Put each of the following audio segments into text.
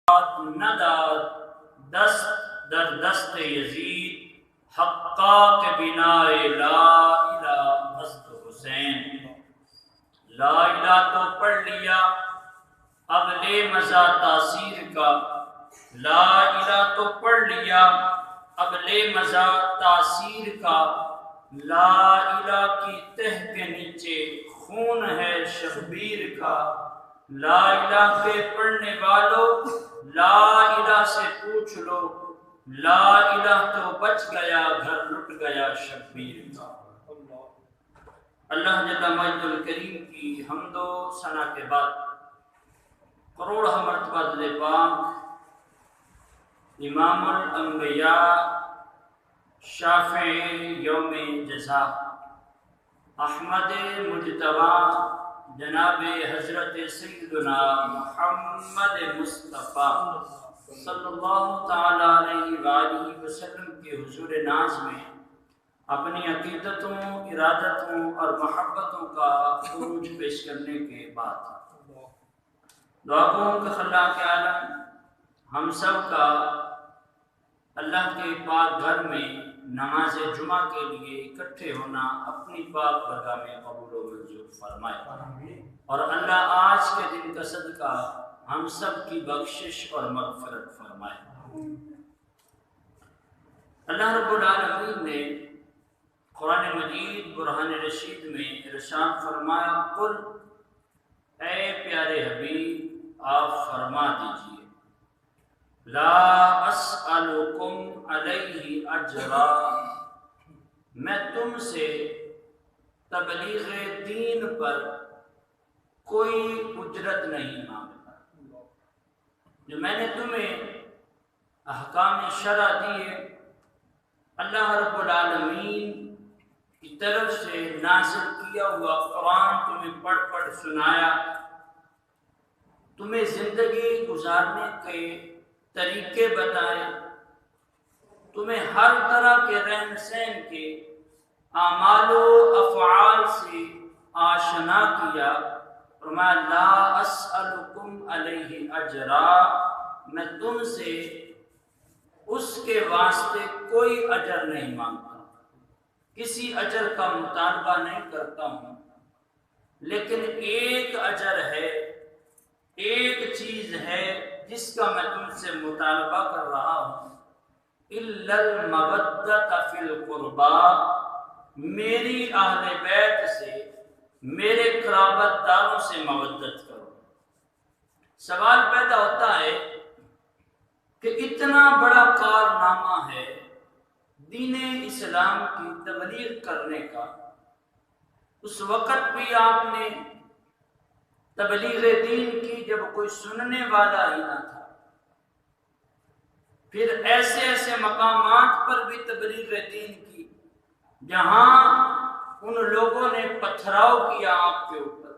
نہ داد دست در دست یزید حقا کے بنائے لا الہ حضرت حسین۔ لا الہ تو پڑھ لیا اب لے مزہ تاثیر کا، لا الہ تو پڑھ لیا اب لے مزہ تاثیر کا، لا الہ کی تہ کے نیچے خون ہے شبیر کا۔ لا الہ کے پڑھنے والوں لا الہ سے پوچھ لو، لا الہ تو بچ گیا گھر لٹ گیا شبیر کا۔ اللہ جل مجد الکریم کی حمد و ثنا کے بعد کروڑہ مرتبہ درود پاک امام الانبیاء شافع یوم جزا احمد مجتبی جناب حضرت سیدنا محمد مصطفیٰ صلی اللہ تعالی علیہ وآلہ وسلم کے حضور ناز میں اپنی عقیدتوں، ارادتوں اور محبتوں کا خروج پیش کرنے کے بعد دعا گوں کہ خلاق عالم ہم سب کا اللہ کے پاک گھر میں نماز جمعہ کے لیے اکٹھے ہونا اپنی پاک برگاہ میں قبول و منظور فرمائے، اور اللہ آج کے دن کا صدقہ ہم سب کی بخشش اور مغفرت فرمائے۔ اللہ رب العالمین نے قرآن مجید برہان رشید میں ارشاد فرمایا، قل اے پیارے حبیب آپ فرما دیجئے، لا اسألکم علیہ اجرا، میں تم سے تبلیغ دین پر کوئی اجرت نہیں مانگتا۔ جو میں نے تمہیں احکام شرع دیے، اللہ رب العالمین کی طرف سے نازل کیا ہوا قرآن تمہیں پڑھ پڑھ سنایا، تمہیں زندگی گزارنے کے طریقے بتائے، تمہیں ہر طرح کے رہن سہن کے اعمال و افعال سے آشنا کیا، فرمایا لا اسألکم علیہ اجرا، میں تم سے اس کے واسطے کوئی اجر نہیں مانگتا، کسی اجر کا مطالبہ نہیں کرتا ہوں، لیکن ایک اجر ہے، ایک چیز ہے جس کا میں تم سے مطالبہ کر رہا ہوں، الا المودۃ فی القربى، میری اہل بیت سے، میرے قرابت داروں سے مودت کرو۔ سوال پیدا ہوتا ہے کہ اتنا بڑا کارنامہ ہے دین اسلام کی تبلیغ کرنے کا، اس وقت بھی آپ نے تبلیغ دین کی جب کوئی سننے والا ہی نہ تھا، پھر ایسے ایسے مقامات پر بھی تبلیغ دین کی جہاں ان لوگوں نے پتھراؤ کیا آپ کے اوپر،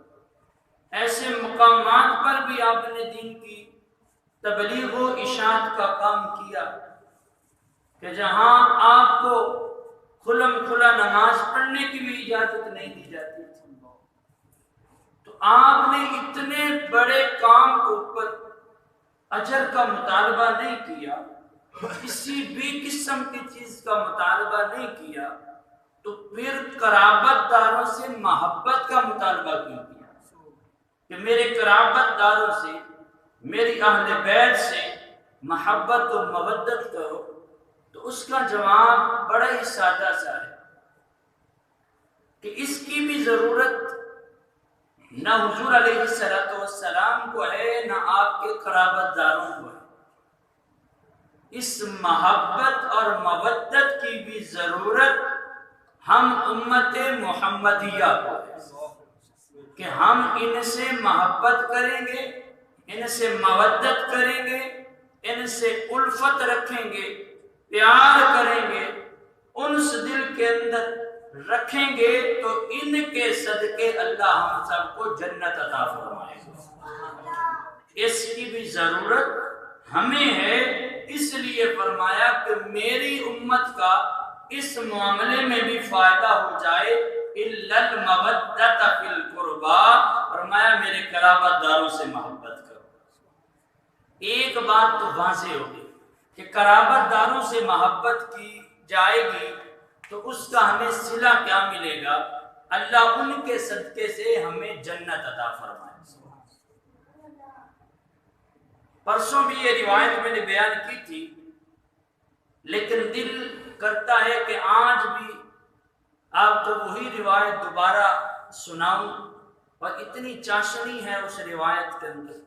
ایسے مقامات پر بھی آپ نے دین کی تبلیغ و اشاعت کا کام کیا کہ جہاں آپ کو کھلم کھلا نماز پڑھنے کی بھی اجازت نہیں دی جاتی تھی، تو آپ نے اتنے بڑے کام کے اوپر اجر کا مطالبہ نہیں کیا، کسی بھی قسم کی چیز کا مطالبہ نہیں کیا، تو پھر قرابت داروں سے محبت کا مطالبہ کیوں کیا کہ میرے قرابت داروں سے، میری اہل بیت سے محبت و مودت کرو؟ تو اس کا جواب بڑا ہی سادہ سا ہے کہ اس کی بھی ضرورت نہ حضور علیہ السلام کو ہے، نہ آپ کے قرابت داروں کو ہے۔ اس محبت اور مودت کی بھی ضرورت ہم امت محمدیہ کو ہے کہ ہم ان سے محبت کریں گے، ان سے مودت کریں گے، ان سے الفت رکھیں گے، پیار کریں گے، انس دل کے اندر رکھیں گے، تو ان کے صدقے اللہ ہم سب کو جنت عطا فرمائے گا۔ اس کی بھی ضرورت ہمیں ہے، اس لیے فرمایا کہ میری امت کا اس معاملے میں بھی فائدہ ہو جائے، الا المودۃ فی القربى، فرمایا میرے قرابت داروں سے محبت کرو۔ ایک بات تو واضح ہوگی کہ قرابت داروں سے محبت کی جائے گی تو اس کا ہمیں صلہ کیا ملے گا؟ اللہ ان کے صدقے سے ہمیں جنت عطا فرمائے۔ پرسوں بھی یہ روایت میں نے بیان کی تھی، لیکن دل کرتا ہے کہ آج بھی آپ کو وہی روایت دوبارہ سناؤں، اور اتنی چاشنی ہے اس روایت کے اندر،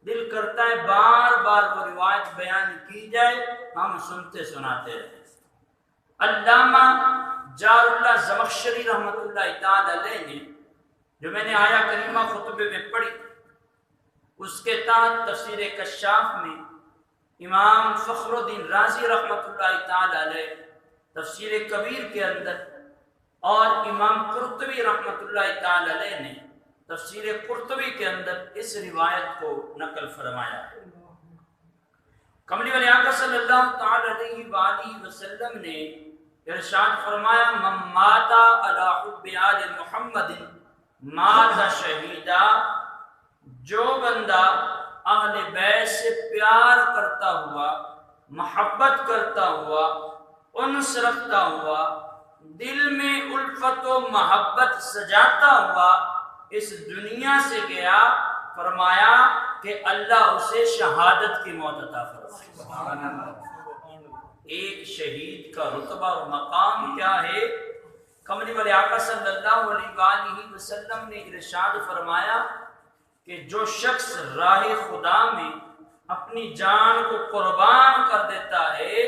دل کرتا ہے بار بار وہ روایت بیان کی جائے، ہم سنتے سناتے رہیں۔ علامہ جار اللہ زمخشری رحمۃ اللہ تعالی علیہ نے جو میں نے آیا کریمہ خطبے میں پڑھی، اس کے تحت تفسیر کشاف میں امام فخر الدین رازی رحمۃ اللہ تعالی علیہ تفسیر کبیر کے اندر، اور امام قرطبی رحمۃ اللہ تعالی علیہ نے تفسیر قرطبی کے اندر اس روایت کو نقل فرمایا ہے۔ کملی والے آقا صلی اللہ تعالی علیہ وآلہ وسلم نے ارشاد فرمایا، من مات علی حب آل محمد مات شہیدا، جو بندہ اہل بیت سے پیار کرتا ہوا، محبت کرتا ہوا، انس رکھتا ہوا، دل میں الفت و محبت سجاتا ہوا اس دنیا سے گیا، فرمایا کہ اللہ اسے شہادت کی موت عطا فرمائے۔ ایک شہید کا رتبہ اور مقام کیا ہے؟ کملی والے آقا صلی اللہ علیہ وآلہ وسلم نے ارشاد فرمایا کہ جو شخص راہ خدا میں اپنی جان کو قربان کر دیتا ہے،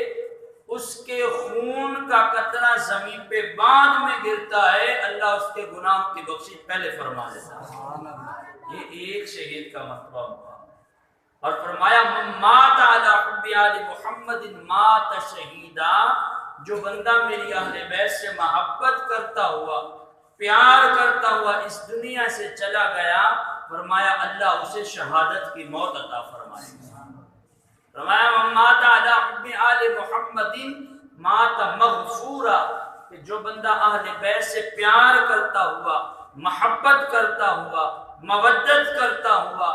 اس کے خون کا قطرہ زمین پہ بعد میں گرتا ہے، اللہ اس کے گناہوں کی بخشش پہلے فرما دیتا ہے۔ یہ ایک شہید کا مرتبہ ہوا، اور فرمایا من مات علی حب آل محمد مات شہیدا، جو بندہ میری اہل بیت سے محبت کرتا ہوا، پیار کرتا ہوا اس دنیا سے چلا گیا، فرمایا اللہ اسے شہادت کی موت عطا فرمائے۔ فرمایا من مات علی حب آل محمد مات مغفورا، کہ جو بندہ اہل بیت سے پیار کرتا ہوا، محبت کرتا ہوا، مودت کرتا ہوا،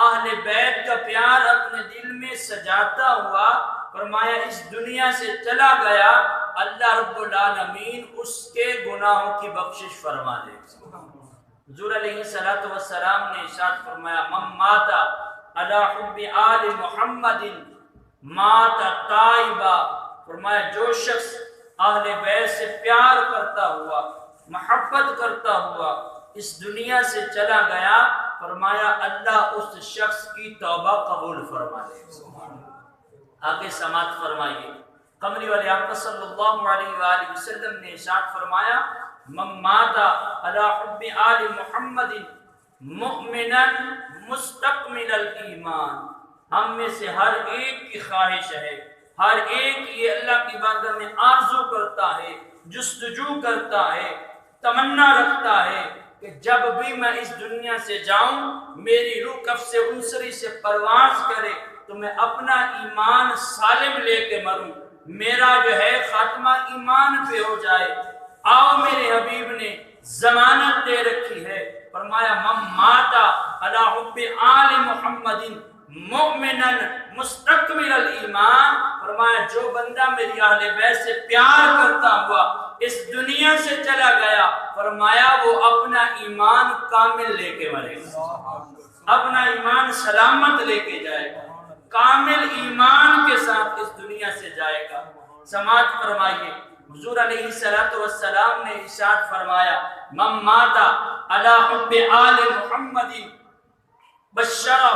اہل بیت کا پیار اپنے دل میں سجاتا ہوا، فرمایا اس دنیا سے چلا گیا، اللہ رب العالمین اس کے گناہوں کی بخشش فرما دے۔ حضور علیہ الصلوۃ والسلام نے ارشاد فرمایا من مات علی حب آل محمد مات تائبا، فرمایا جو شخص اہل بیت سے پیار کرتا ہوا، محبت کرتا ہوا اس دنیا سے چلا گیا، فرمایا اللہ اس شخص کی توبہ قبول فرما لے۔ آگے سماعت فرمائیے، قمری والے آقا صلی اللہ علیہ وآلہ وسلم نے ارشاد فرمایا من مات علی حب آل محمد مؤمنا مستکمل الایمان، ہم میں سے ہر ایک کی خواہش ہے، ہر ایک یہ اللہ کی بارگاہ میں آرزو کرتا ہے، جستجو کرتا ہے، تمنا رکھتا ہے کہ جب بھی میں اس دنیا سے جاؤں، میری روح کف سے انصری سے پرواز کرے تو میں اپنا ایمان سالم لے کے مروں، میرا جو ہے خاتمہ ایمان پہ ہو جائے۔ آؤ میرے حبیب نے ضمانت دے رکھی ہے، فرمایا من مات علی حب آل محمد مؤمنا مستکمل الایمان، فرمایا جو بندہ میری اہل بیت سے پیار کرتا ہوا اس دنیا سے چلا گیا، فرمایا وہ اپنا ایمان کامل لے کے مرے گا، اپنا ایمان سلامت لے کے جائے گا، کامل ایمان کے ساتھ اس دنیا سے جائے گا۔ سماعت فرمائیے، حضور علیہ السلام نے ارشاد فرمایا من مات علی حب آل محمد بشرہ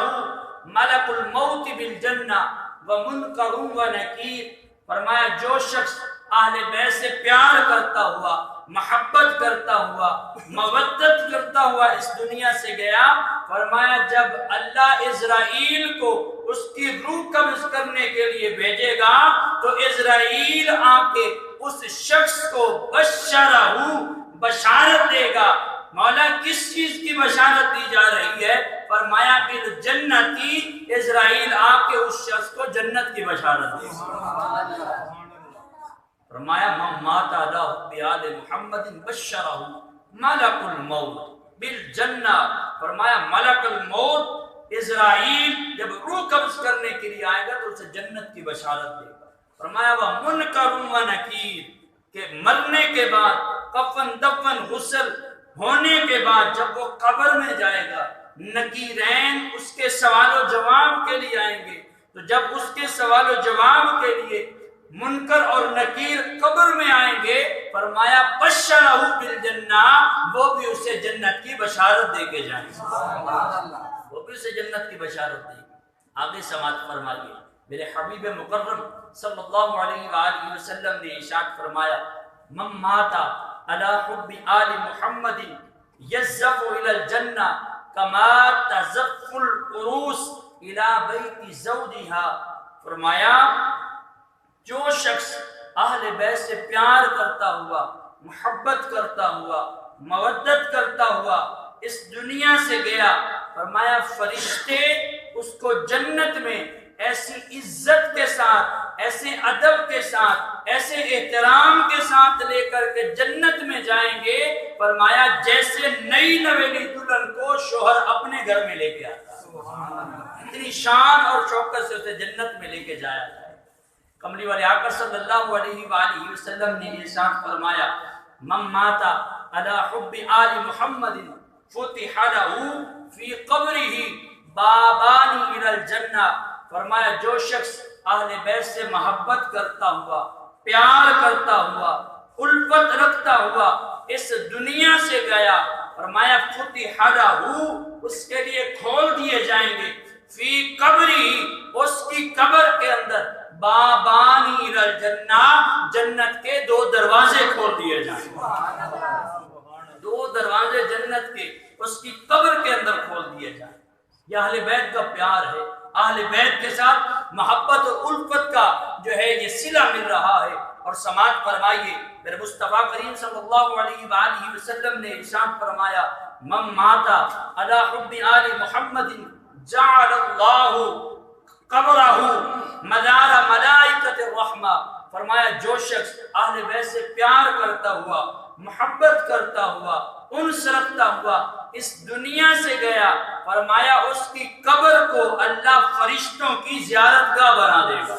ملک الموت بالجنہ ومنکر ونکیر، فرمایا جو شخص اہل بیت سے پیار کرتا ہوا، محبت کرتا ہوا، مودت کرتا ہوا اس دنیا سے گیا، فرمایا جب اللہ اسرائیل کو اس کی روح قبض کرنے کے لیے بھیجے گا تو اسرائیل آ کے اس شخص کو بشرہ بشارت دے گا۔ مولا کس چیز کی بشارت دی جا رہی ہے؟ فرمایا بالجنتی، اسرائیل آ کے اس شخص کو جنت کی بشارت دے گا۔ فرمایا من مات علی حب آل محمد بشرہ ملک الموت بالجنہ، فرمایا ملک الموت اسرائیل جب روح قبض کرنے کے لیے آئے گا تو اسے جنت کی بشارت دے گا۔ فرمایا وہ منکر و نکیر، کہ مرنے کے بعد کفن دفن غسل ہونے کے بعد جب وہ قبر میں جائے گا، نکیرین اس کے سوال و جواب کے لیے آئیں گے، تو جب اس کے سوال و جواب کے لیے منکر اور نکیر قبر میں آئیں گے، فرمایا بشرہ بالجنہ، وہ بھی اسے جنت کی بشارت دے کے جائیں گے، وہ بھی اسے جنت کی بشارت دیں گے۔ آگے سماعت فرمائیے، میرے حبیب مکرم صلی اللہ علیہ وآلہ وسلم نے ارشاد فرمایا من مات علی حب آل محمد یزف الی الجنہ کما تزف العروس الی بیت زوجها، فرمایا جو شخص اہل بیت سے پیار کرتا ہوا، محبت کرتا ہوا، مودت کرتا ہوا اس دنیا سے گیا، فرمایا فرشتے اس کو جنت میں ایسی عزت کے ساتھ، ایسے ادب کے ساتھ، ایسے احترام کے ساتھ لے کر کے جنت میں جائیں گے، فرمایا جیسے نئی نویلی دلہن کو شوہر اپنے گھر میں لے کے آتا، اتنی شان اور شوکت سے اسے جنت میں لے کے جایا جائے۔ کملی والے آقا صلی اللہ علیہ وآلہ وسلم نے ارشاد فرمایا من مات علی حب آل محمد فتح له فی قبرہ بابان الی الجنہ، فرمایا جو شخص اہل بیت سے محبت کرتا ہوا، پیار کرتا ہوا، الفت رکھتا ہوا اس دنیا سے گیا، فرمایا فتح له، اس کے لیے کھول دیے جائیں گے فی قبرہ، اس کی قبر کے اندر بابانی الی الجنہ، جنت کے دو دروازے کھول دیے جائیں گے، دو دروازے جنت کے اس کی قبر کے اندر کھول دیے جائیں۔ یہ اہل بیت کا پیار ہے، اہل بیت کے ساتھ محبت اور الفت کا جو ہے یہ صلہ مل رہا ہے۔ اور سماعت فرمائیے، میرے مصطفیٰ کریم صلی اللہ علیہ وآلہ وسلم نے ارشاد فرمایا من مات علی حب آل محمد جعل اللہ قبرہ مدار ملائکۃ الرحمہ، فرمایا جو شخص اہل بیت سے پیار کرتا ہوا، محبت کرتا ہوا، انس رکھتا ہوا اس دنیا سے گیا، فرمایا اس کی قبر کو اللہ فرشتوں کی زیارت گاہ بنا دے گا،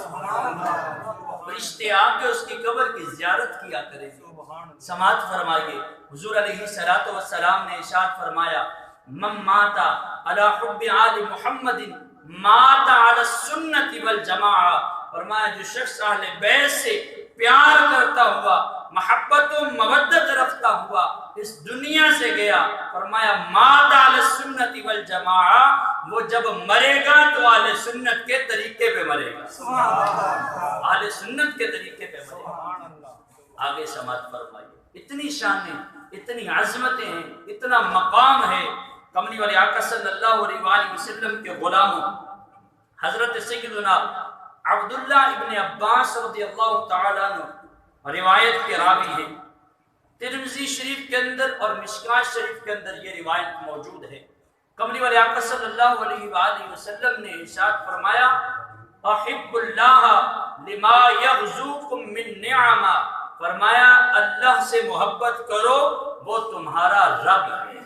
فرشتے آ کے اس کی قبر کی زیارت کیا کریں گے۔ سماعت فرمائیے، حضور علیہ الصلوۃ والسلام نے ارشاد فرمایا من مات علی حب آل محمد مات علی السنت والجماعہ، فرمایا جو شخص اہل بیت سے پیار کرتا ہوا، محبت و مودت رکھتا ہوا اس دنیا سے گیا، فرمایا مات علی السنت والجماعہ، وہ جب مرے گا تو اہل سنت کے طریقے پہ مرے گا، اہل سنت کے طریقے پہ مرے گا۔ آگے سماعت فرمائیے، اتنی شانیں، اتنی عظمتیں ہیں، اتنا مقام ہے کملی والے آقا صلی اللہ علیہ وآلہ وسلم کے غلاموں حضرت سیدنا عبداللہ ابن عباس رضی اللہ تعالیٰ عنہ روایت کے راوی ہیں، ترمذی شریف کے اندر اور مشکوٰۃ شریف کے اندر یہ روایت موجود ہے۔ کملی والے آقا صلی اللہ علیہ وآلہ وسلم نے ارشاد فرمایا احب اللہ لما یغزوکم من نعمہ، فرمایا اللہ سے محبت کرو، وہ تمہارا رب ہے،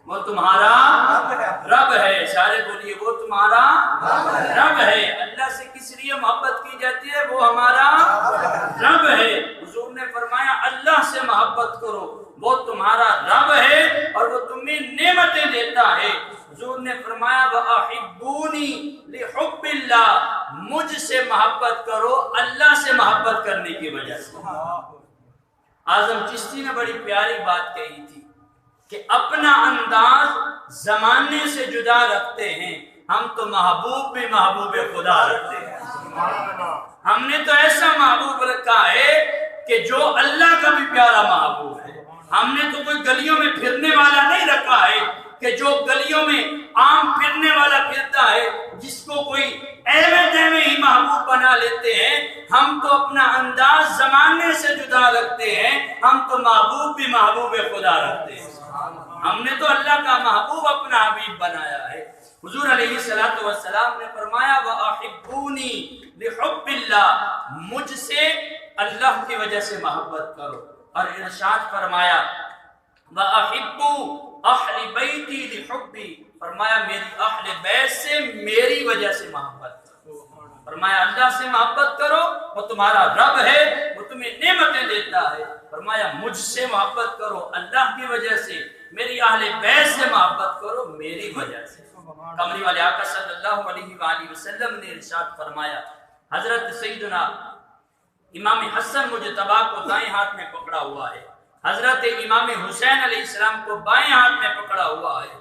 وہ تمہارا رب ہے، سارے بولیے وہ تمہارا رب ہے۔ اللہ سے کس لیے محبت کی جاتی ہے؟ وہ ہمارا رب ہے۔ حضور نے فرمایا اللہ سے محبت کرو، وہ تمہارا رب ہے اور وہ تمہیں نعمتیں دیتا ہے۔ حضور نے فرمایا وَأَحِبُّونِي لِحُبِّ اللَّهِ، مجھ سے محبت کرو اللہ سے محبت کرنے کی وجہ سے۔ اعظم چشتی نے بڑی پیاری بات کہی تھی کہ اپنا انداز زمانے سے جدا رکھتے ہیں، ہم تو محبوب بھی محبوب خدا رکھتے ہیں، ہم نے تو ایسا محبوب رکھا ہے کہ جو اللہ کا بھی پیارا محبوب ہے۔ ہم نے تو کوئی گلیوں میں پھرنے والا نہیں رکھا ہے کہ جو گلیوں میں عام پھرنے والا پھرتا ہے جس کو کوئی ایویں ہی محبوب بنا لیتے ہیں۔ ہم تو اپنا انداز زمانے سے جدا رکھتے ہیں، ہم تو محبوب بھی محبوب خدا رکھتے ہیں، ہم نے تو اللہ کا محبوب اپنا حبیب بنایا ہے۔ حضور علیہ الصلوۃ والسلام نے فرمایا وَأَحِبُّونِي لِحُبِّ اللَّهِ، مجھ سے اللہ کی وجہ سے محبت کرو، اور ارشاد فرمایا وَأَحِبُّوا اہل بیتی لحبی، فرمایا میری اہل بیت سے میری وجہ سے محبت کرو۔ فرمایا اللہ سے محبت کرو، وہ تمہارا رب ہے، وہ تمہیں نعمتیں دیتا ہے۔ فرمایا مجھ سے محبت کرو اللہ کی وجہ سے، میری اہل بیت سے محبت کرو میری وجہ سے۔ کملی والے آقا صلی اللہ علیہ وآلہ وسلم نے ارشاد فرمایا، حضرت سیدنا امام حسن مجتبی کو دائیں ہاتھ میں پکڑا ہوا ہے، حضرت امام حسین علیہ السلام کو بائیں ہاتھ میں پکڑا ہوا ہے۔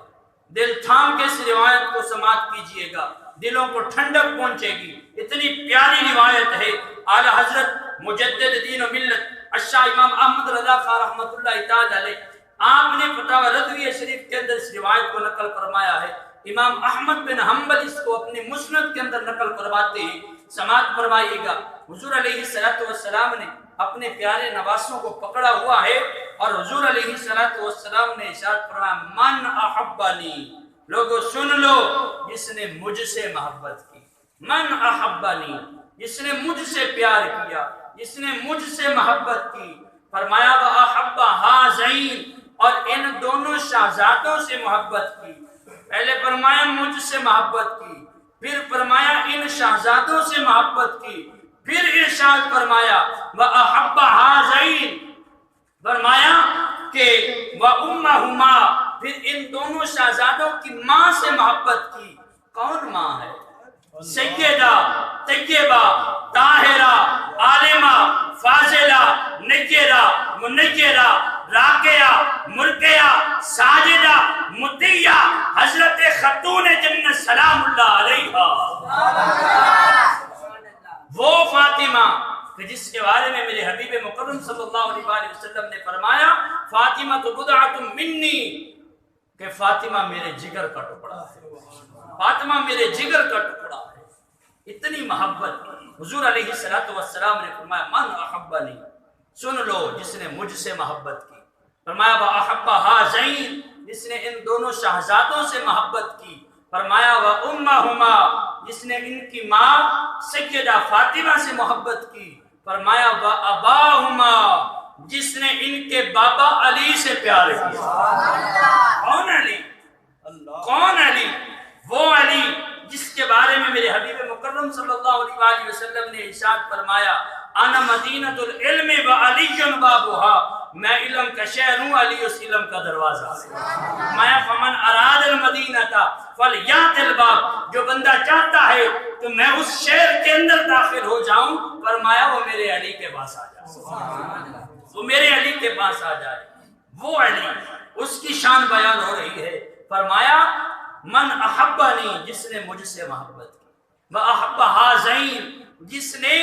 دل تھام کے اس روایت کو سماعت کیجئے گا، دلوں کو ٹھنڈک پہنچے گی۔ اتنی پیاری روایت ہے، اعلی حضرت مجدد دین و ملت الشاہ امام احمد رضا خان رحمۃ اللہ تعالی علیہ، آپ نے فتاوی رضویہ شریف کے اندر اس روایت کو نقل فرمایا ہے۔ امام احمد بن حنبل اس کو اپنے مسند کے اندر نقل فرماتے ہیں، سماعت فرمائیے گا۔ حضور علیہ السلام نے اپنے پیارے نواسوں کو پکڑا ہوا ہے اور حضور علیہ السلام نے ارشاد فرمایا، من احبنی، لوگوں سن لو، جس نے مجھ سے محبت کی، من احبنی، جس نے مجھ سے پیار کیا، جس نے مجھ سے محبت کی۔ فرمایا واحب ہذین، اور ان دونوں شہزادوں سے محبت کی۔ پہلے فرمایا مجھ سے محبت کی، پھر فرمایا ان شہزادوں سے محبت کی، پھر ارشاد فرمایا وَأَحَبَّ هَذَيْنِ، فرمایا کہ وَأُمَّهُمَا، پھر ان دونوں شہزادوں کی ماں سے محبت کی۔ کون ماں ہے؟ سیدہ طیبہ طاہرہ عالمہ فاضلہ نجرہ منجرہ راکعہ مرکعہ ساجدہ مطیعہ حضرت خاتون جنت سلام اللہ علیہا، وہ فاطمہ کہ جس کے بارے میں میرے حبیب مکرم صلی اللہ علیہ وآلہ وسلم نے فرمایا فاطمہ تو بضعۃ منی، کہ فاطمہ میرے جگر کا ٹکڑا ہے، فاطمہ میرے جگر کا ٹکڑا ہے۔ اتنی محبت حضور علیہ السلام نے فرمایا من احبنی، سن لو جس نے مجھ سے محبت کی۔ فرمایا وَأَحَبَّ هَذَيْنِ، جس نے ان دونوں شہزادوں سے محبت کی۔ فرمایا وَأُمَّهُمَا، جس نے ان کی ماں سیدہ فاطمہ سے محبت کی۔ فرمایا وَأَبَاهُمَا، جس نے ان کے بابا علی سے پیار کیا۔ کون علی؟ کون علی؟ وہ علی جس کے بارے میں میرے حبیب مکرم صلی اللہ علیہ وآلہ وسلم نے ارشاد فرمایا انا مدینۃ العلم وعلی بابها، میں علم کا شہر ہوں، علی اس علم کا دروازہ ہے۔ میں فمن اراد المدینۃ فلیأت الباب، جو بندہ چاہتا ہے کہ میں اس شہر کے اندر داخل ہو جاؤں، فرمایا وہ میرے علی کے پاس آ جائے، وہ میرے علی کے پاس آ جائے۔ وہ علی، اس کی شان بیان ہو رہی ہے۔ فرمایا من احبنی، جس نے مجھ سے محبت کی، وَأَحَبَّ هَذَيْنِ، جس نے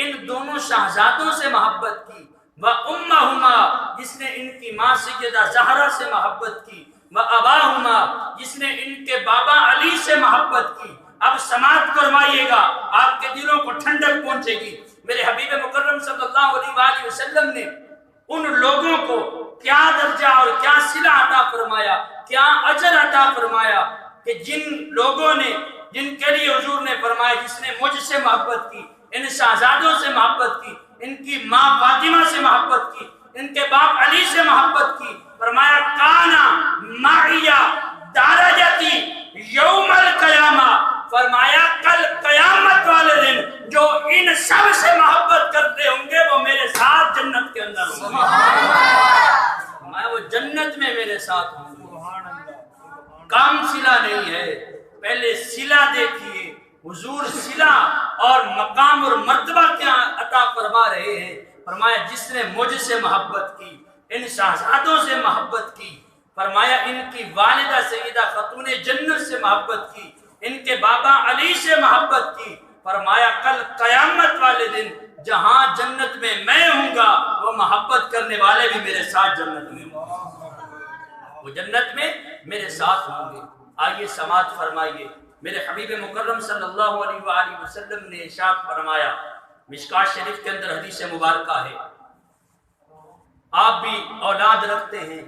ان دونوں شہزادوں سے محبت کی، وَأُمَّهُمَا، جس نے ان کی ماں سیدہ زہرا سے محبت کی، وَأَبَاهُمَا، جس نے ان کے بابا علی سے محبت کی۔ اب سماعت فرمائیے گا، آپ کے دلوں کو ٹھنڈک پہنچے گی۔ میرے حبیب مکرم صلی اللہ علیہ وآلہ وسلم نے ان لوگوں کو کیا درجہ اور کیا صلہ عطا فرمایا، کیا اجر عطا فرمایا کہ جن لوگوں نے، جن کے لیے حضور نے فرمایا جس نے مجھ سے محبت کی، ان شہزادوں سے محبت کی، ان کی ماں فاطمہ سے محبت کی، ان کے باپ علی سے محبت کی، فرمایا کانا معیہ درجتی یوم القیامہ، فرمایا کل قیامت والے دن جو ان سب سے محبت کرتے ہوں گے وہ میرے ساتھ جنت کے اندر ہوں گے، فرمایا وہ جنت میں میرے ساتھ ہوں گے۔ کام صلہ نہیں ہے، پہلے صلہ دیکھیے، حضور صلہ اور مقام اور مرتبہ کیا عطا فرما رہے ہیں۔ فرمایا جس نے مجھ سے محبت کی، ان شہزادوں سے محبت کی، فرمایا ان کی والدہ سیدہ خاتون جنت سے محبت کی، ان کے بابا علی سے محبت کی، فرمایا کل قیامت والے دن جہاں جنت میں میں ہوں گا وہ محبت کرنے والے بھی میرے ساتھ جنت میں ہوں گے، وہ جنت میں میرے ساتھ ہوں گے۔ آئیے سماعت فرمائیے، میرے حبیب مکرم صلی اللہ علیہ وآلہ وسلم نے ارشاد فرمایا، مشکات شریف کے اندر حدیث مبارکہ ہے، آپ بھی اولاد رکھتے ہیں،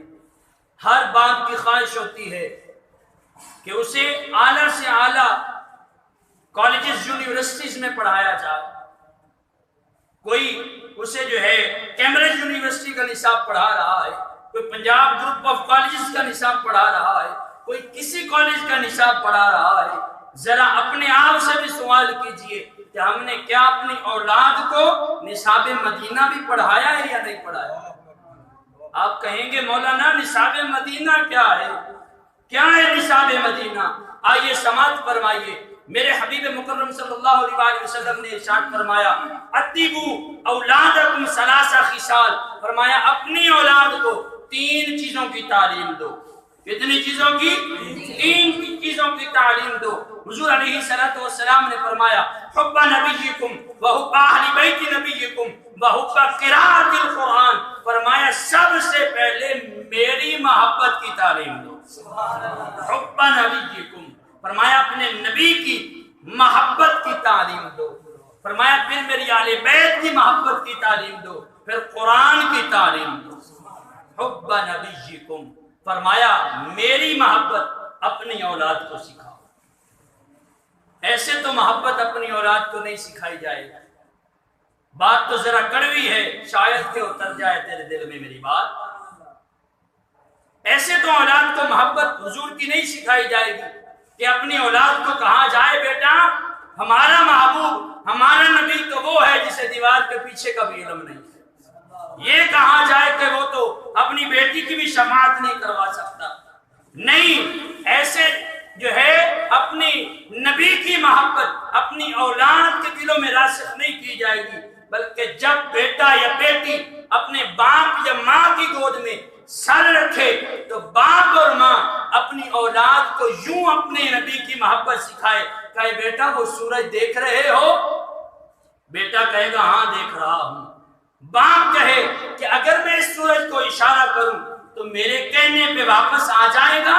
ہر باپ کی خواہش ہوتی ہے کہ اسے اعلیٰ سے اعلیٰ کالجز یونیورسٹیز میں پڑھایا جائے۔ کوئی اسے جو ہے کیمبرج یونیورسٹی کا نصاب پڑھا رہا ہے، کوئی پنجاب گروپ آف کالجز کا نصاب پڑھا رہا ہے، کوئی کسی کالج کا نصاب پڑھا رہا ہے، ذرا اپنے آپ سے بھی سوال کیجئے کہ ہم نے کیا اپنی اولاد کو نصاب مدینہ بھی پڑھایا ہے یا نہیں پڑھایا؟ آپ کہیں گے مولانا نصاب مدینہ کیا ہے؟ کیا ہے نصاب مدینہ؟ آئیے سماعت فرمائیے، میرے حبیب مکرم صلی اللہ علیہ وسلم نے ارشاد فرمایا ادبوا اولادکم ثلاث خصال، فرمایا اپنی اولاد کو 3 چیزوں کی تعلیم دو۔ کتنی چیزوں کی؟ 3 چیزوں کی تعلیم دو۔ حضور علیہ السلام نے فرمایا حب نبیکم وحب اہل بیت نبیکم وحب قراءۃ القرآن، فرمایا سب سے پہلے میری محبت کی تعلیم دو۔ حب نبیکم، فرمایا اپنے نبی کی محبت کی تعلیم دو، فرمایا پھر میری اہل بیت کی محبت کی تعلیم دو، پھر قرآن کی تعلیم دو۔ حب نبیکم، فرمایا میری محبت اپنی اولاد کو سکھاؤ۔ ایسے تو محبت اپنی اولاد کو نہیں سکھائی جائے گی۔ بات تو ذرا کڑوی ہے، شاید کہ اتر جائے تیرے دل میں میری بات۔ ایسے تو اولاد کو محبت حضور کی نہیں سکھائی جائے گی کہ اپنی اولاد کو کہا جائے بیٹا ہمارا محبوب ہمارا نبی تو وہ ہے جسے دیوار کے پیچھے کا بھی علم نہیں ہے، یہ کہا جائے کہ وہ تو اپنی بیٹی کی بھی شفاعت نہیں کروا سکتا۔ نہیں، ایسے جو ہے اپنی نبی کی محبت اپنی اولاد کے دلوں میں راسخ نہیں کی جائے گی، بلکہ جب بیٹا یا بیٹی اپنے باپ یا ماں کی گود میں سر رکھے تو باپ اور ماں اپنی اولاد کو یوں اپنے نبی کی محبت سکھائے، کہے بیٹا وہ سورج دیکھ رہے ہو؟ بیٹا کہے گا ہاں دیکھ رہا ہوں۔ باپ کہے کہ اگر میں اس سورج کو اشارہ کروں تو میرے کہنے پہ واپس آ جائے گا؟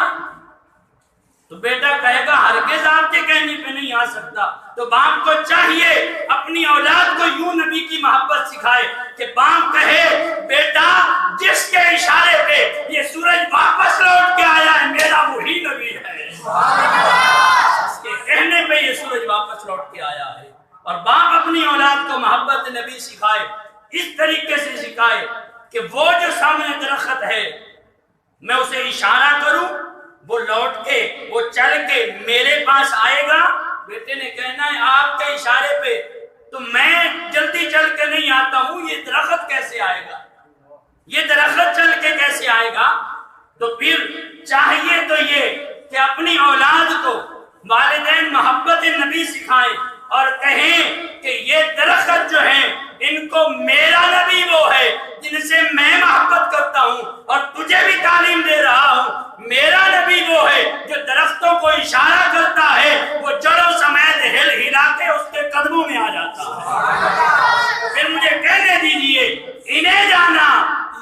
تو بیٹا کہے گا ہرگز آپ کے کہنے پہ نہیں آ سکتا۔ تو باپ کو چاہیے اپنی اولاد کو یوں نبی کی محبت سکھائے کہ باپ کہے بیٹا جس کے اشارے پہ یہ سورج واپس لوٹ کے آیا ہے میرا وہی نبی ہے، اس کے کہنے پہ یہ سورج واپس لوٹ کے آیا ہے۔ اور باپ اپنی اولاد کو محبت نبی سکھائے، اس طریقے سے سکھائے کہ وہ جو سامنے درخت ہے میں اسے اشارہ کروں وہ لوٹ کے وہ چل کے میرے پاس آئے گا۔ بیٹے نے کہنا ہے آپ کے اشارے پہ تو میں جلدی چل کے نہیں آتا ہوں، یہ درخت کیسے آئے گا، یہ درخت چل کے کیسے آئے گا؟ تو پھر چاہیے تو یہ کہ اپنی اولاد کو والدین محبت نبی سکھائیں اور کہیں کہ یہ درخت جو ہے ان کو میرا نبی وہ ہے جن سے میں محبت کرتا ہوں اور تجھے بھی تعلیم دے رہا ہوں۔ میرا نبی وہ ہے جو درختوں کو اشارہ کرتا ہے، وہ جڑوں سمیت ہل ہلا کے اس کے قدموں میں آ جاتا ہے۔ پھر مجھے کہنے دیجئے انہیں جانا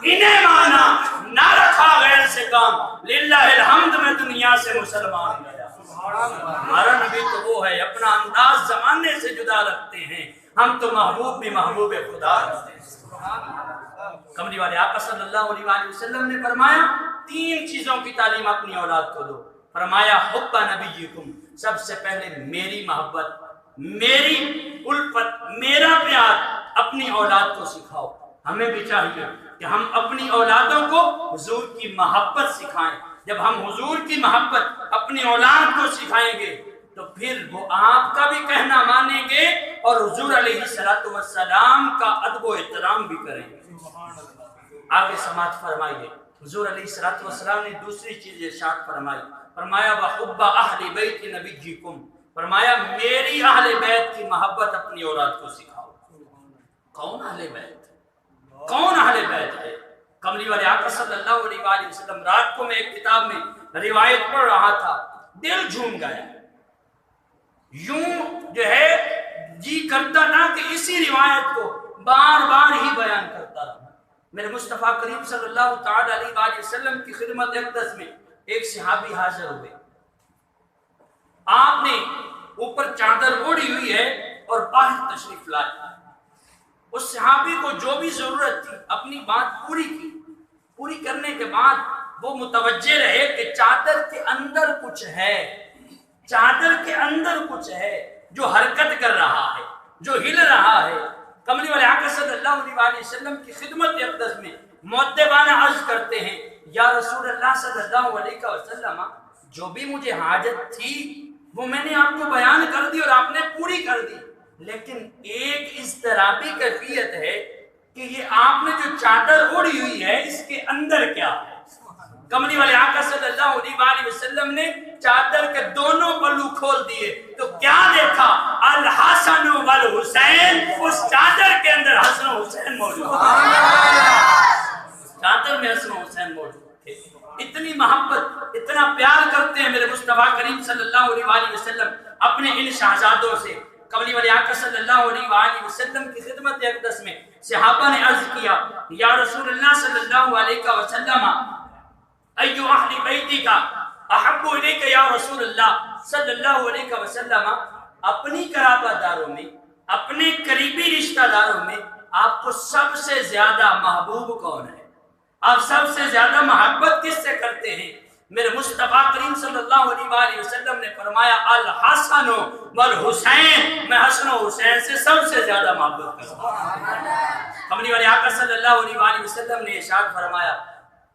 انہیں مانا، نہ رکھا غیر سے کام، للہ الحمد میں دنیا سے مسلمان گیا۔ ہمارا نبی تو وہ ہے، اپنا انداز زمانے سے جدا رکھتے ہیں، ہم تو محبوب بھی محبوب خدا رکھتے ہیں۔ کملی والے آقا صلی اللہ علیہ وسلم نے فرمایا 3 چیزوں کی تعلیم اپنی اولاد کو دو۔ فرمایا حب نبیکم، سب سے پہلے میری محبت، میری الفت، میرا پیار اپنی اولاد کو سکھاؤ۔ ہمیں بھی چاہیے کہ ہم اپنی اولادوں کو حضور کی محبت سکھائیں۔ جب ہم حضور کی محبت اپنی اولاد کو سکھائیں گے تو پھر وہ آپ کا بھی کہنا مانیں گے اور حضور علیہ السلام کا ادب و احترام بھی کریں گے۔ آگے سماعت فرمائیے، حضور علیہ السلام نے دوسری چیز ارشاد فرمائی، فرمایا وَحُبَّ أَهْلِ بَيْتِ نَبِيِّكُمْ، فرمایا میری اہل بیت کی محبت اپنی اولاد کو سکھاؤ۔ کون اہل بیت؟ کون اہل بیت ہے؟ کملی والے آقا صلی اللہ علیہ وسلم، رات کو میں ایک کتاب میں روایت پڑھ رہا تھا، دل جھوم گیا، یوں جو ہے جی کرتا تھا کہ اسی روایت کو بار بار ہی بیان کرتا رہا۔ میرے مصطفیٰ کریم صلی اللہ تعالی علیہ وسلم کی خدمت اقدس میں ایک صحابی حاضر ہوئے، آپ نے اوپر چادر اوڑھی ہوئی ہے اور باہر تشریف لائے۔ اس صحابی کو جو بھی ضرورت تھی اپنی بات پوری کی، پوری کرنے کے بعد وہ متوجہ رہے کہ چادر کے اندر کچھ ہے، چادر کے اندر کچھ ہے جو حرکت کر رہا ہے، جو ہل رہا ہے۔ کملی والے آقا صلی اللہ علیہ وسلم کی خدمت اقدس میں مؤدبانہ عرض کرتے ہیں یا رسول اللہ صلی اللہ علیہ وسلم جو بھی مجھے حاجت تھی وہ میں نے آپ کو بیان کر دی اور آپ نے پوری کر دی، لیکن ایک اضطرابی کیفیت ہے کہ یہ آپ نے جو چادر اوڑھی ہوئی ہے اس کے اندر کیا ہے؟ کملی والے آقا صلی اللہ علیہ وآلہ وسلم نے چادر کے دونوں پلو کھول دیے تو کیا دیکھا؟ الحسن والحسین، اس چادر کے اندر حسن و حسین موجود چادر میں حسن و حسین موجود تھے۔ اتنی محبت، اتنا پیار کرتے ہیں میرے مصطفیٰ کریم صلی اللہ علیہ وآلہ وسلم اپنے ان شہزادوں سے۔ کملی والے آقا صلی اللہ علیہ وآلہ وسلم کی خدمت اقدس میں صحابہ نے عرض کیا یا رسول اللہ صلی اللہ علیہ وسلم ایو اہل بیتی کا احب الیک یا رسول اللہ صلی اللہ علیہ وسلم، اپنی قرابت داروں میں، اپنے قریبی رشتہ داروں میں آپ کو سب سے زیادہ محبوب کون ہے؟ آپ سب سے زیادہ محبت کس سے کرتے ہیں؟ میرے مصطفیٰ کریم صلی اللہ علیہ وآلہ وسلم نے فرمایا الحسن والحسین، میں حسن و حسین سے سب سے زیادہ محبت کرتا ہوں۔ کملی والے آقا صلی اللہ علیہ وآلہ وسلم نے ارشاد فرمایا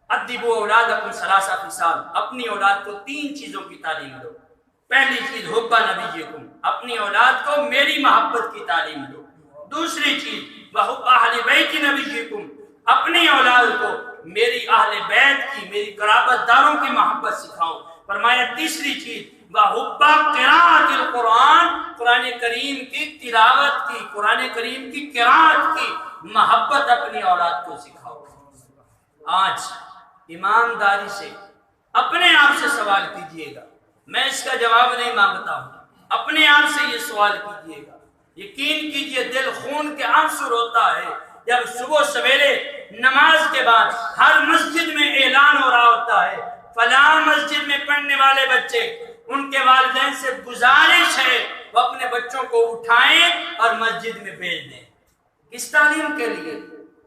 ادبوا اولادکم ثلاث خصال، اپنی اولاد کو 3 چیزوں کی تعلیم دو۔ پہلی چیز حب نبیکم، اپنی اولاد کو میری محبت کی تعلیم دو۔ دوسری چیز وحب اہل بیت نبیکم، اپنی اولاد کو میری اہل بیت کی، میری قرابت داروں کی محبت سکھاؤ۔ فرمایا تیسری چیز وحب قراءۃ القرآن، قرآن کریم کی تلاوت کی، قرآن کریم کی قراءت کی محبت اپنی اولاد کو سکھاؤ۔ آج ایمانداری سے اپنے آپ سے سوال کیجئے گا، میں اس کا جواب نہیں مانگتا ہوں، اپنے آپ سے یہ سوال کیجئے گا، یقین کیجئے دل خون کے آنسو روتا ہے جب صبح سویرے نماز کے بعد ہر مسجد میں اعلان ہو رہا ہوتا ہے فلاں مسجد میں پڑھنے والے بچے، ان کے والدین سے گزارش ہے وہ اپنے بچوں کو اٹھائیں اور مسجد میں بھیج دیں۔ کس تعلیم کے لیے؟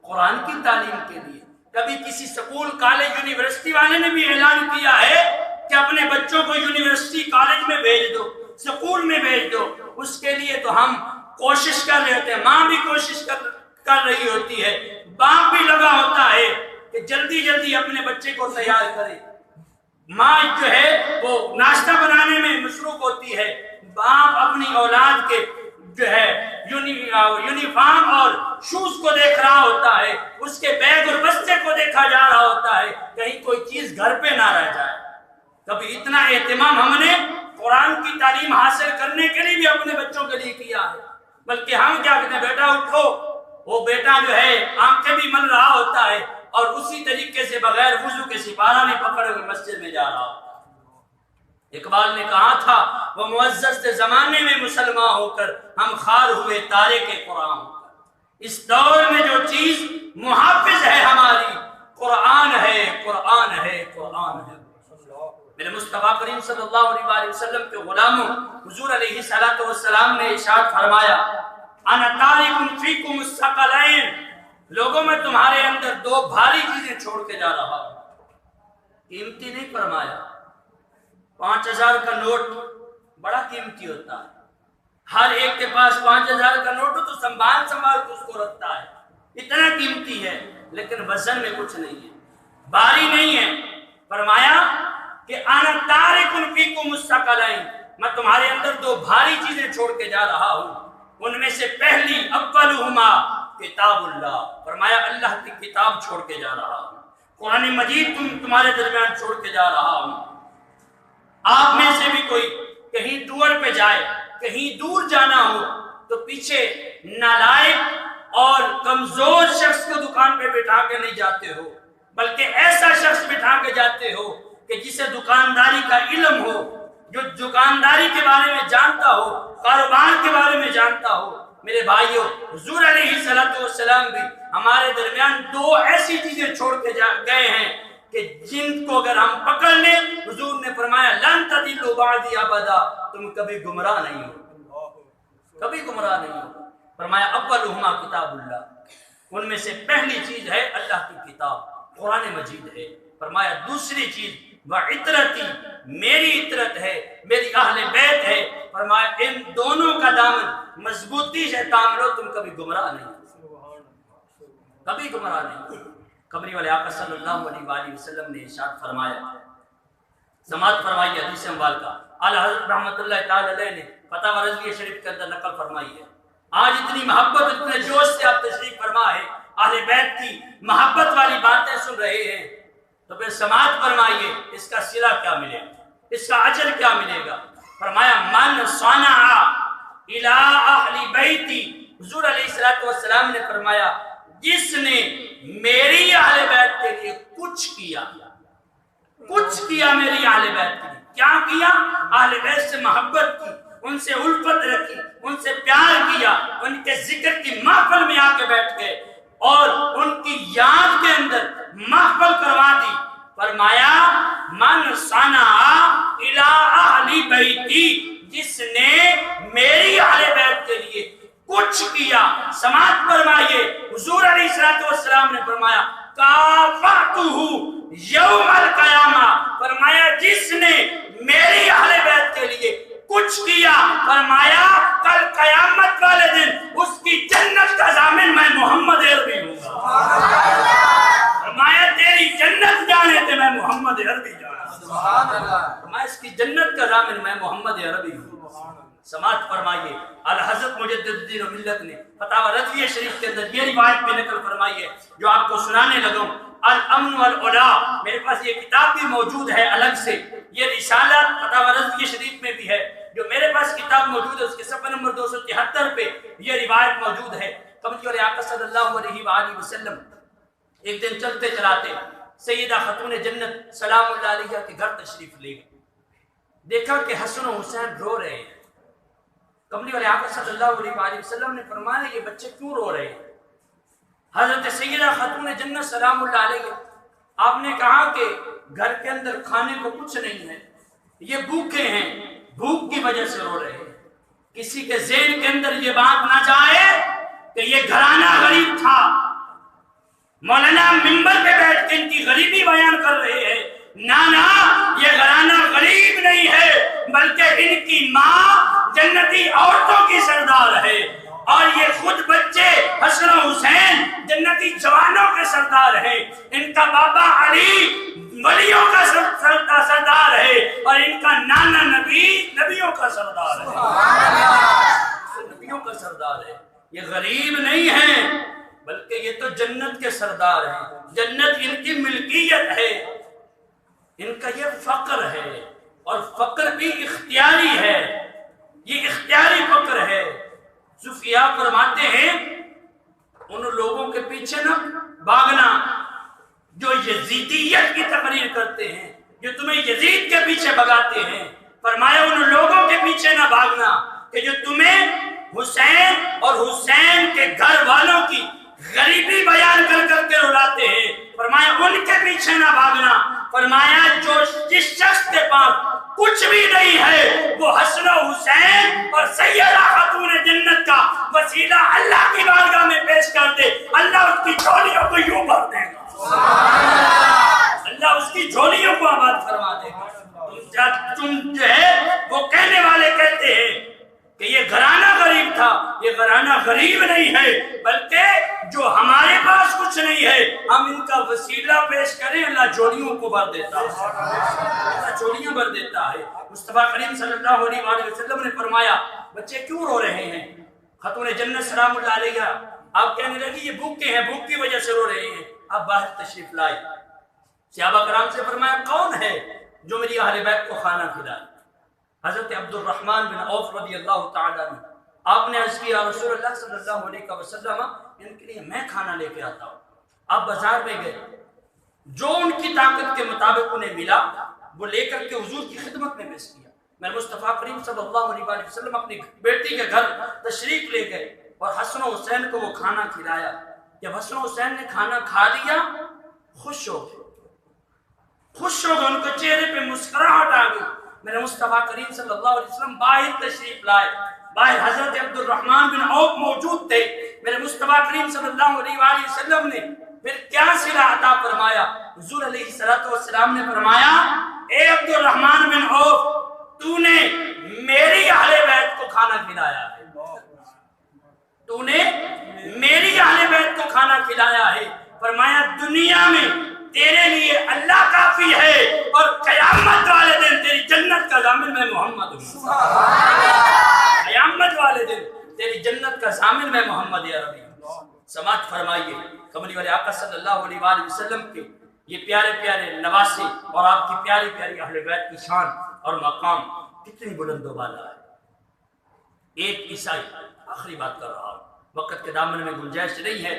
قرآن کی تعلیم کے لیے۔ کبھی کسی سکول کالج یونیورسٹی والے نے بھی اعلان کیا ہے کہ اپنے بچوں کو یونیورسٹی کالج میں بھیج دو، سکول میں بھیج دو، اس کے لیے تو ہم کوشش کر رہے ہوتے ہیں، ماں بھی کوشش کر رہی ہوتی ہے، باپ بھی لگا ہوتا ہے کہ جلدی جلدی اپنے بچے کو تیار کرے۔ ماں جو ہے وہ ناشتہ بنانے میں مصروف ہوتی ہے، باپ اپنی اولاد کے جو ہے یونیفارم اور شوز کو دیکھ رہا ہوتا ہے، اس کے بیگ اور بستے کو دیکھا جا رہا ہوتا ہے کہیں کوئی چیز گھر پہ نہ رہ جائے۔ کبھی اتنا اہتمام ہم نے قرآن کی تعلیم حاصل کرنے کے لیے بھی اپنے بچوں کے لیے کیا ہے، بلکہ ہم کیا کہتے ہیں بیٹا اٹھو، وہ بیٹا جو ہے آنکھیں بھی مل رہا ہوتا ہے اور اسی طریقے سے بغیر وضو کے سپارہ میں پکڑ ہوئے مسجد میں جا رہا ہوتا ہے۔ اقبال نے کہا تھا وہ معزز زمانے میں مسلمان ہو کر ہم خار ہوئے تارے کے قرآن ہو کر۔ اس دور میں جو چیز محافظ ہے ہماری قرآن ہے، قرآن ہے، قرآن ہے۔ میرے مصطفیٰ کریم صلی اللہ علیہ وآلہ وسلم کے غلاموں حضور علیہ السلام نے ارشاد فرمایا انا تارک فیکم الثقلین، لوگوں میں تمہارے اندر 2 بھاری چیزیں چھوڑ کے جا رہا ہوں۔ قیمتی نہیں فرمایا، 5000 کا نوٹ بڑا قیمتی ہوتا ہے، ہر ایک کے پاس 5000 کا نوٹ ہو تو سنبھال کے اس کو رکھتا ہے، اتنا قیمتی ہے، لیکن وزن میں کچھ نہیں ہے، بھاری نہیں ہے۔ فرمایا کہ انا تارک فیکم الثقلین، میں تمہارے اندر 2 بھاری چیزیں چھوڑ کے جا رہا ہوں، ان میں سے پہلی اولہما کتاب اللہ، فرمایا اللہ کی کتاب چھوڑ کے جا رہا ہوں، قرآن مجید تمہارے درمیان چھوڑ کے جا رہا ہوں۔ آپ میں سے بھی کوئی کہیں ٹور پہ جائے، کہیں دور جانا ہو تو پیچھے نالائق اور کمزور شخص کو دکان پہ بٹھا کے نہیں جاتے ہو، بلکہ ایسا شخص بٹھا کے جاتے ہو کہ جسے دکانداری کا علم ہو، جو دکانداری کے بارے میں جانتا ہو، کاروبار کے بارے میں جانتا ہو۔ میرے بھائیوں حضور علیہ السلام بھی ہمارے درمیان 2 ایسی چیزیں چھوڑ کے گئے ہیں کہ جن کو اگر ہم پکڑ لیں حضور نے فرمایا لن تضلوا بعدی ابدا، تم کبھی گمراہ نہیں ہو، کبھی گمراہ نہیں ہو۔ فرمایا اولہما کتاب اللہ، ان میں سے پہلی چیز ہے اللہ کی کتاب قرآن مجید ہے۔ فرمایا دوسری چیز وعطرتی، میری عطرت ہے، میری اہل بیت ہے۔ فرمایا ان دونوں کا دامن مضبوطی سے تھام لو، تم کبھی گمراہ نہیں ہو، کبھی گمراہ نہیں ہو۔ کمری والے آقا صلی اللہ علیہ وآلہ وسلم نے ارشاد فرمایا، سماعت فرمائی حدیث مبارکہ اعلی حضرت رحمۃ اللہ تعالی علیہ نے فتاوی رضویہ شریف کے اندر نقل فرمائی ہے۔ آج اتنی محبت اتنے جوش سے آپ تشریف فرما ہے، اہل بیت کی محبت والی باتیں سن رہے ہیں، تو پھر سماعت فرمائیے اس کا صلہ کیا ملے گا، اس کا اجر کیا ملے گا۔ فرمایا من صنع الی اہل بیتی، حضور علیہ السلام نے فرمایا جس نے میری اہل بیت کے لیے کچھ کیا میری اہل بیت کے لیے، کیا کیا؟ اہل بیت سے محبت کی، ان سے الفت رکھی، ان سے پیار کیا، ان کے ذکر کی محفل میں آ کے بیٹھ گئے اور ان کی یاد کے اندر محفل کروا دی۔ فرمایا من صنع الی اہل بیتی، جس نے میری اہل بیت کے لیے کچھ کیا۔ سماعت فرمائیے، حضور علیہ السلام نے فرمایا کافاتہ یوم القیامہ، فرمایا جس نے میری اہل بیت کے لیے کچھ کیا، فرمایا کل قیامت والے دن اس کی جنت کا ضامن میں محمد عربی ہوں گا۔ فرمایا تیری جنت جانے تھے میں محمد عربی جانا، فرمایا اس کی جنت کا ضامن میں محمد عربی ہوں۔ سماعت فرمائیے، اعلی حضرت مجدد دین و ملت نے فتاوی رضویہ شریف کے اندر یہ روایت بھی نقل فرمائی ہے جو آپ کو سنانے لگا ہوں۔ الامن والعلا، میرے پاس یہ کتاب بھی موجود ہے الگ سے، یہ رسالہ فتاوی رضویہ شریف میں بھی ہے، جو میرے پاس کتاب موجود ہے اس کے صفحہ نمبر 273 پہ یہ روایت موجود ہے۔ کملی والے آقا صلی اللہ علیہ وآلہ وسلم ایک دن چلتے چلاتے سیدہ خاتون جنت سلام اللہ علیہ کے گھر تشریف لے گئے، دیکھا کہ حسن و حسین رو رہے ہیں۔ کملی والے آقا صلی اللہ علیہ وآلہ وسلم نے فرمایا یہ بچے کیوں رو رہے ہیں؟ حضرت سیدہ خاتون جنت سلام اللہ علیہ، آپ نے کہا کہ گھر کے اندر کھانے کو کچھ نہیں ہے، یہ بھوکے ہیں، بھوک کی وجہ سے رو رہے ہیں۔ کسی کے ذہن کے اندر یہ بات نہ جائے کہ یہ گھرانہ غریب تھا، مولانا ممبر پہ بیٹھ کے ان کی غریبی بیان کر رہے ہیں۔ نانا، یہ گھرانہ غریب نہیں ہے بلکہ ان کی ماں جنتی عورتوں کی سردار ہے، اور یہ خود بچے حسن و حسین جنتی جوانوں کے سردار ہیں، ان کا بابا علی ولیوں کا سردار ہے، اور ان کا نانا نبی نبیوں کا سردار ہے، نبیوں کا سردار ہے۔ یہ غریب نہیں ہے بلکہ یہ تو جنت کے سردار ہیں، جنت ان کی ملکیت ہے، ان کا یہ فقر ہے، اور فقر بھی اختیاری ہے، یہ اختیاری فقر ہے۔ صوفیاء فرماتے ہیں ان لوگوں کے پیچھے نہ بھاگنا جو یزیدیت کی تقریر کرتے ہیں، جو تمہیں یزید کے پیچھے بھگاتے ہیں۔ فرمایا ان لوگوں کے پیچھے نہ بھاگنا کہ جو تمہیں حسین اور حسین کے گھر والوں کی غریبی بیان کر کر کے رلاتے ہیں، فرمایا ان کے پیچھے نہ بھاگنا۔ فرمایا جس شخص کے پاس کچھ بھی نہیں ہے وہ حسن و حسین اور سیدہ خاتون جنت کا وسیلہ اللہ کی بارگاہ میں پیش کر دے، اللہ اس کی جھولیوں کو یوں بھر دے گا، اللہ اس کی جھولیوں کو آباد فرما دے گا۔ تم جو ہے وہ کہنے والے کہتے ہیں کہ یہ گھرانہ غریب تھا، یہ گھرانہ غریب نہیں ہے بلکہ جو ہمارے پاس کچھ نہیں ہے ہم ان کا وسیلہ پیش کریں، اللہ جوڑیوں کو بھر دیتا ہے، اللہ جوڑیاں بھر دیتا ہے۔ مصطفیٰ کریم صلی اللہ علیہ وآلہ وسلم نے فرمایا بچے کیوں رو رہے ہیں؟ خاتون جنت سلام اللہ علیہ آپ کہنے لگی یہ بھوکے ہیں، بھوک کی وجہ سے رو رہے ہیں۔ آپ باہر تشریف لائے، صحابہ کرام سے فرمایا کون ہے جو میری اہل بیت کو کھانا کھلائے؟ حضرت عبد الرحمن بن عوف رضی اللہ تعالیٰ عنہ، آپ نے عرض کیا رسول اللہ صلی اللہ علیہ وسلم ان کے لیے میں کھانا لے کے آتا ہوں۔ آپ بازار میں گئے، جو ان کی طاقت کے مطابق انہیں ملا وہ لے کر کے حضور کی خدمت میں پیش کیا۔ میں مصطفیٰ کریم صلی اللہ علیہ وسلم اپنی بیٹی کے گھر تشریف لے گئے اور حسن و حسین کو وہ کھانا کھلایا۔ جب حسن و حسین نے کھانا کھا لیا خوش ہو گئے، ان کے چہرے پہ مسکراہٹ آ گئی۔ میرے مصطفیٰ کریم صلی اللہ علیہ وسلم باہر تشریف لائے، باہر حضرت عبد الرحمن بن عوف موجود تھے۔ میرے مصطفیٰ کریم صلی اللہ علیہ وآلہ وسلم نے پھر کیا صلہ عطا فرمایا؟ حضور علیہ السلام نے فرمایا اے عبد الرحمن بن عوف تو نے میری اہل بیت کو کھانا کھلایا ہے، تو نے میری اہل بیت کو کھانا کھلایا ہے۔ فرمایا دنیا میں تیرے لیے اللہ کافی ہے اور قیامت والے دن تیری جنت کا ضامن میں محمد ہوں۔ قیامت والے دن تیری جنت کا ضامن میں محمد عربی ہوں۔ سماعت فرمائیے کملی والے آقا صلی اللہ علیہ وآلہ وسلم کے یہ پیارے پیارے نواسے اور آپ کی پیاری پیاری اہل بیت کی شان اور مقام کتنی بلند و بالا ہے۔ ایک عیسائی، آخری بات کر رہا ہوں، وقت کے دامن میں گنجائش نہیں ہے،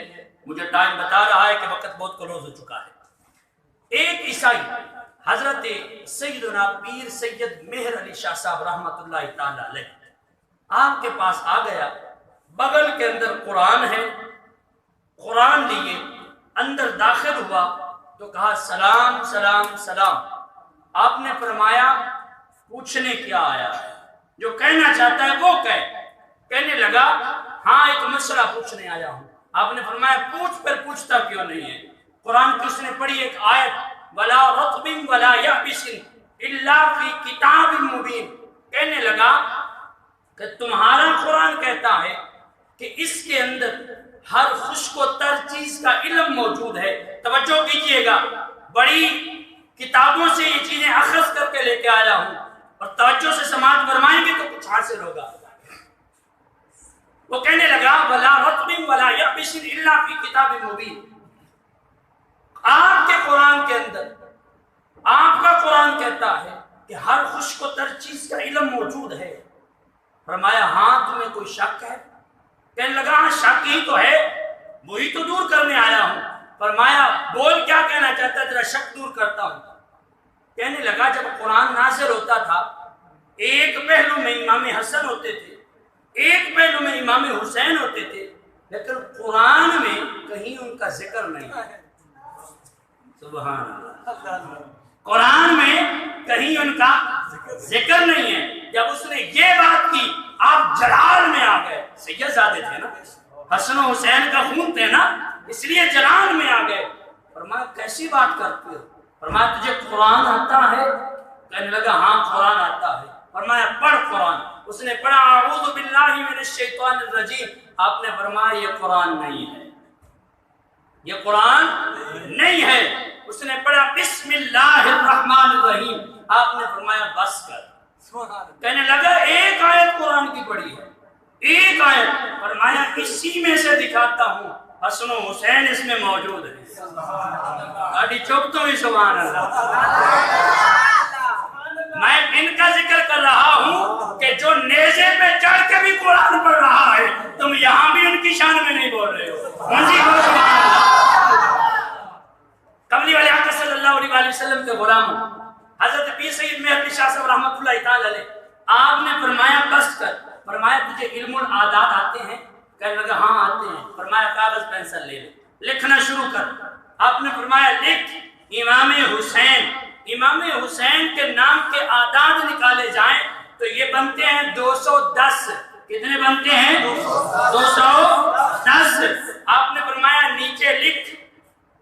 مجھے ٹائم بتا رہا ہے کہ وقت بہت کلوز ہو چکا ہے۔ ایک عیسائی حضرت سیدنا پیر سید مہر علی شاہ صاحب رحمۃ اللہ تعالی علیہ آپ کے پاس آ گیا، بغل کے اندر قرآن ہے، قرآن لیے اندر داخل ہوا تو کہا سلام سلام سلام۔ آپ نے فرمایا پوچھنے کیا آیا ہے، جو کہنا چاہتا ہے وہ کہنے لگا ہاں ایک مسئلہ پوچھنے آیا ہوں۔ آپ نے فرمایا پوچھ، پر پوچھتا کیوں نہیں ہے؟ قرآن کی اس نے پڑھی ایک آیت ولا رطب ولا یابس الا فی کتاب مبین، کہنے لگا کہ تمہارا قرآن کہتا ہے کہ اس کے اندر ہر خشک و تر چیز کا علم موجود ہے۔ توجہ کیجئے گا، بڑی کتابوں سے یہ چیزیں اخذ کر کے لے کے آیا ہوں اور توجہ سے سماعت فرمائیں گے تو کچھ حاصل ہوگا۔ وہ کہنے لگا ولا رطب ولا یابس الا فی کتاب مبین، آپ کے قرآن کے اندر آپ کا قرآن کہتا ہے کہ ہر خشک و تر چیز کا علم موجود ہے۔ فرمایا ہاں تمہیں کوئی شک ہے؟ کہنے لگا ہاں شک ہی تو ہے، وہی تو دور کرنے آیا ہوں۔ فرمایا بول کیا کہنا چاہتا ہے، تیرا شک دور کرتا ہوں۔ کہنے لگا جب قرآن نازل ہوتا تھا ایک پہلو میں امام حسن ہوتے تھے، ایک پہلو میں امام حسین ہوتے تھے، لیکن قرآن میں کہیں ان کا ذکر نہیں ہے۔ سبحان اللہ، قرآن میں کہیں ان کا ذکر نہیں ہے۔ جب اس نے یہ بات کی آپ جلال میں آ گئے، سید زادے تھے نا، حسن و حسین کا خون تھے نا، اس لیے جلال میں آ گئے۔ فرمایا کیسی بات کرتے ہو؟ فرمایا تجھے قرآن آتا ہے؟ کہنے لگا ہاں قرآن آتا ہے۔ فرمایا پڑھ قرآن۔ اس نے پڑھا اعوذ باللہ من الشیطان الرجیم۔ آپ نے فرمایا یہ قرآن نہیں ہے، یہ قرآن نہیں ہے۔ اس نے پڑھا بسم اللہ الرحمن الرحیم۔ آپ نے فرمایا بس کر۔ کہنے لگا ایک آیت قرآن کی پڑھی ہے، ایک آیت۔ فرمایا اسی میں سے دکھاتا ہوں، حسن و حسین اس میں موجود ہے۔ گاڑی چوک تو ہی سبحان اللہ۔ میں ان کا ذکر کر رہا ہوں کہ جو نیزے پہ چڑھ کے بھی قرآن پڑھ رہا ہے، تم یہاں بھی ان کی شان میں نہیں بول رہے ہو۔ منجی کو سبحان اللہ۔ کملی والے آقا صلی اللہ علیہ وآلہ وسلم کے غلاموں حضرت پیر سید مہر علی شاہ صاحب رحمۃ اللہ تعالی علیہ آپ نے فرمایا بس کر۔ فرمایا تجھے علم العادات آتے ہیں؟ کہنے لگا ہاں آتے ہیں۔ فرمایا کاغذ پینسل لے لے، لکھنا شروع کر۔ آپ نے فرمایا لکھ امام حسین۔ امام حسین کے نام کے اعداد نکالے جائیں تو یہ بنتے ہیں 210۔ کتنے بنتے ہیں؟ 210۔ آپ نے فرمایا نیچے لکھ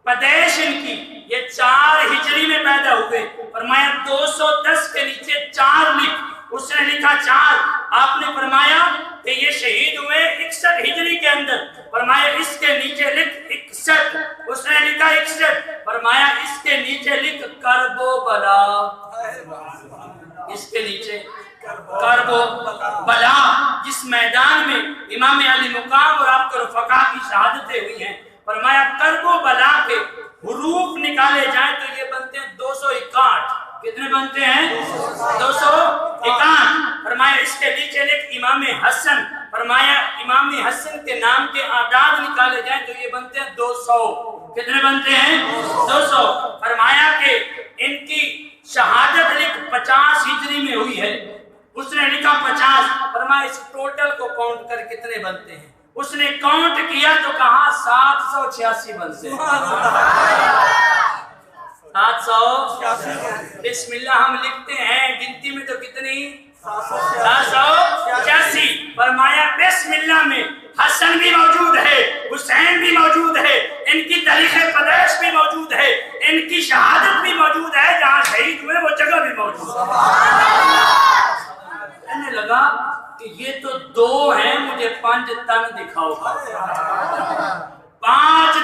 پیدائش ان کی، یہ 4 ہجری میں پیدا ہوئے۔ فرمایا 210 کے نیچے 4 لکھ۔ اس نے لکھا 4۔ آپ نے فرمایا کہ یہ شہید ہوئے 61 ہجری کے اندر۔ فرمایا اس کے نیچے لکھ 61۔ اس نے لکھا 61۔ فرمایا اس کے نیچے لکھ کرب و بلا۔ اس کے نیچے کرب و بلا، جس میدان میں امام علی مقام اور آپ کے رفقا کی شہادتیں ہوئی ہیں۔ فرمایا کرب و بلا کے حروف نکالے جائیں تو یہ بنتے ہیں 261۔ کتنے بنتے ہیں؟ 261۔ فرمایا اس کے نیچے لکھ امام حسن۔ فرمایا امام حسن کے نام کے اعداد نکالے جائیں تو یہ بنتے ہیں 200۔ کتنے بنتے ہیں؟ 200۔ فرمایا کہ ان کی شہادت لکھ 50 ہجری میں ہوئی ہے۔ اس نے لکھا 50۔ فرمایا اس ٹوٹل کو کاؤنٹ کر کتنے بنتے ہیں؟ اس نے کاؤنٹ کیا تو کہا 786 بنتے ہیں۔ 786۔ بسم اللہ ہم لکھتے ہیں گنتی میں تو کتنی؟ 786۔ فرمایا بسم اللہ میں حسن بھی موجود ہے، حسین بھی موجود ہے، ان کی تاریخ پیدائش بھی موجود ہے، ان کی شہادت بھی موجود ہے، جہاں شہید ہوئے وہ جگہ بھی موجود ہے۔ کہنے لگا کہ یہ تو 2 ہیں، مجھے 5 تن دکھاؤ۔ 5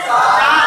4।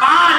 5।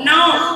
9।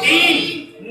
3।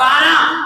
12।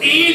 3।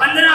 15।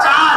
4।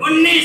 19।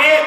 1,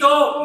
2,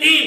3,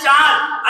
4,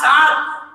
7,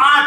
8,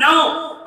9,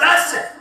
10,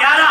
11,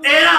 13,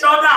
14,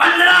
15,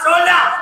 16,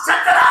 17,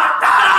18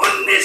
19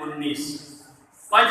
19। 5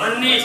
19।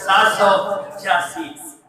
786।